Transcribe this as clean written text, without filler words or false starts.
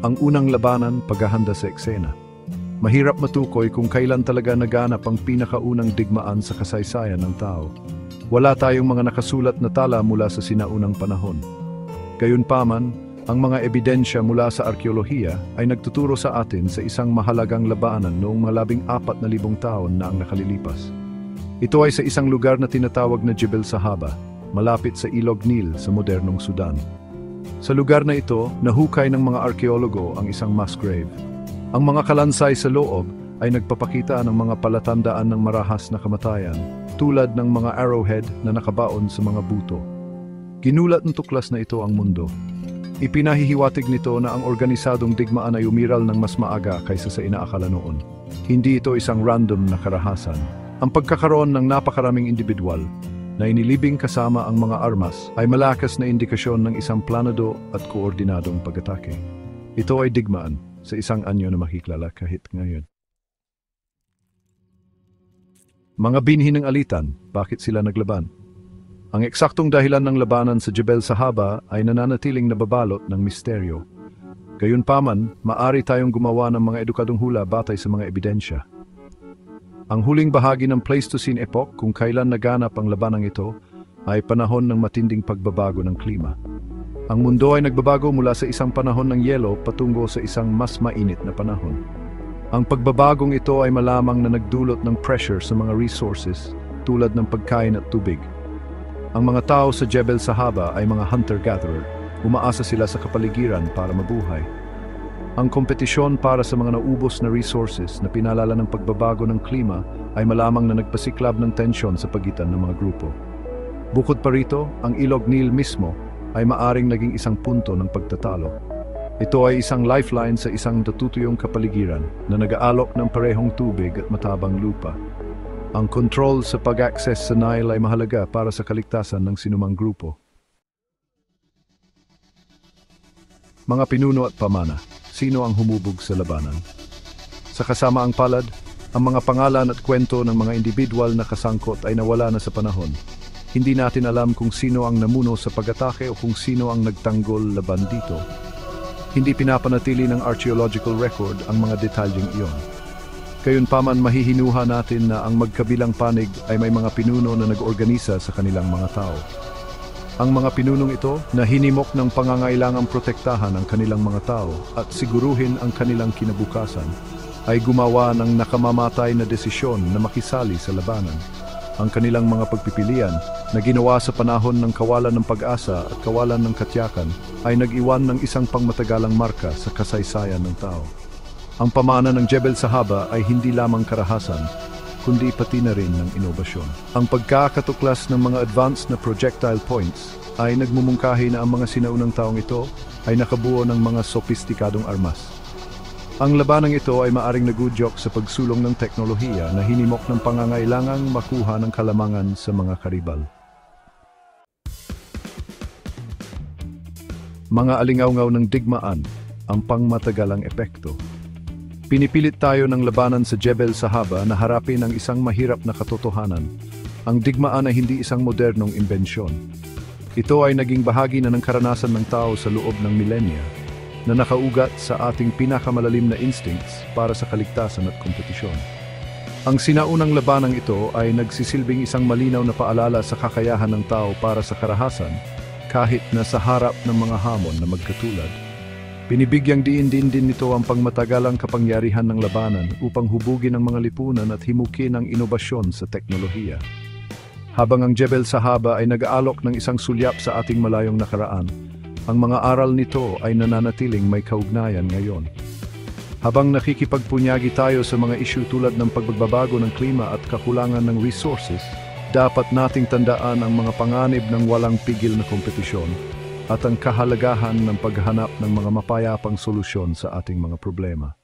Ang unang labanan, paghahanda sa eksena. Mahirap matukoy kung kailan talaga naganap ang pinakaunang digmaan sa kasaysayan ng tao. Wala tayong mga nakasulat na tala mula sa sinaunang panahon. Gayunpaman, ang mga ebidensya mula sa arkeolohiya ay nagtuturo sa atin sa isang mahalagang labanan noong mga 14,000 taon na ang nakalilipas. Ito ay sa isang lugar na tinatawag na Jebel Sahaba, malapit sa Ilog Nile sa modernong Sudan. Sa lugar na ito, nahukay ng mga arkeologo ang isang mass grave. Ang mga kalansay sa loob ay nagpapakita ng mga palatandaan ng marahas na kamatayan, tulad ng mga arrowhead na nakabaon sa mga buto. Ginulat ng tuklas na ito ang mundo. Ipinahihiwatig nito na ang organisadong digmaan ay umiral ng mas maaga kaysa sa inaakala noon. Hindi ito isang random na karahasan. Ang pagkakaroon ng napakaraming individual na inilibing kasama ang mga armas ay malakas na indikasyon ng isang planado at koordinadong pag-atake. Ito ay digmaan sa isang anyo na makikilala kahit ngayon. Mga binhi ng alitan, bakit sila naglaban? Ang eksaktong dahilan ng labanan sa Jebel Sahaba ay nananatiling nababalot ng misteryo. Gayunpaman, maaari tayong gumawa ng mga edukadong hula batay sa mga ebidensya. Ang huling bahagi ng Pleistocene epoch kung kailan naganap ang labanang ito ay panahon ng matinding pagbabago ng klima. Ang mundo ay nagbabago mula sa isang panahon ng yelo patungo sa isang mas mainit na panahon. Ang pagbabagong ito ay malamang na nagdulot ng pressure sa mga resources tulad ng pagkain at tubig. Ang mga tao sa Jebel Sahaba ay mga hunter-gatherer. Umaasa sila sa kapaligiran para mabuhay. Ang kompetisyon para sa mga naubos na resources na pinalala ng pagbabago ng klima ay malamang na nagpasiklab ng tensyon sa pagitan ng mga grupo. Bukod pa rito, ang Ilog Nile mismo ay maaring naging isang punto ng pagtatalo. Ito ay isang lifeline sa isang natutuyong kapaligiran na nag-aalok ng parehong tubig at matabang lupa. Ang control sa pag-access sa Nile ay mahalaga para sa kaligtasan ng sinumang grupo. Mga pinuno at pamana. Sino ang humubog sa labanan? Sa kasamaang palad, ang mga pangalan at kwento ng mga individual na kasangkot ay nawala na sa panahon. Hindi natin alam kung sino ang namuno sa pag-atake o kung sino ang nagtanggol laban dito. Hindi pinapanatili ng archaeological record ang mga detalyeng iyon. Gayunpaman mahihinuha natin na ang magkabilang panig ay may mga pinuno na nag-organisa sa kanilang mga tao. Ang mga pinunong ito na hinimok ng pangangailangang protektahan ang kanilang mga tao at siguruhin ang kanilang kinabukasan ay gumawa ng nakamamatay na desisyon na makisali sa labanan. Ang kanilang mga pagpipilian na ginawa sa panahon ng kawalan ng pag-asa at kawalan ng katyakan ay nag-iwan ng isang pangmatagalang marka sa kasaysayan ng tao. Ang pamana ng Jebel Sahaba ay hindi lamang karahasan, kundi pati na rin ng inobasyon. Ang pagkakatuklas ng mga advanced na projectile points ay nagmumungkahi na ang mga sinaunang taong ito ay nakabuo ng mga sopistikadong armas. Ang labanang ito ay maaring nagudyok sa pagsulong ng teknolohiya na hinimok ng pangangailangang makuha ng kalamangan sa mga karibal. Mga alingawngaw ng digmaan, ang pangmatagalang epekto. Pinipilit tayo ng labanan sa Jebel Sahaba na harapin ang isang mahirap na katotohanan. Ang digmaan ay hindi isang modernong imbensyon. Ito ay naging bahagi na ng karanasan ng tao sa loob ng milenya, na nakaugat sa ating pinakamalalim na instincts para sa kaligtasan at kompetisyon. Ang sinaunang labanang ito ay nagsisilbing isang malinaw na paalala sa kakayahan ng tao para sa karahasan, kahit na sa harap ng mga hamon na magkatulad. Binibigyang diin din nito ang pangmatagalang kapangyarihan ng labanan upang hubugin ang mga lipunan at himukin ang inobasyon sa teknolohiya. Habang ang Jebel Sahaba ay nag-aalok ng isang sulyap sa ating malayong nakaraan, ang mga aral nito ay nananatiling may kaugnayan ngayon. Habang nakikipagpunyagi tayo sa mga isyu tulad ng pagbabago ng klima at kakulangan ng resources, dapat nating tandaan ang mga panganib ng walang pigil na kompetisyon at ang kahalagahan ng paghahanap ng mga mapayapang solusyon sa ating mga problema.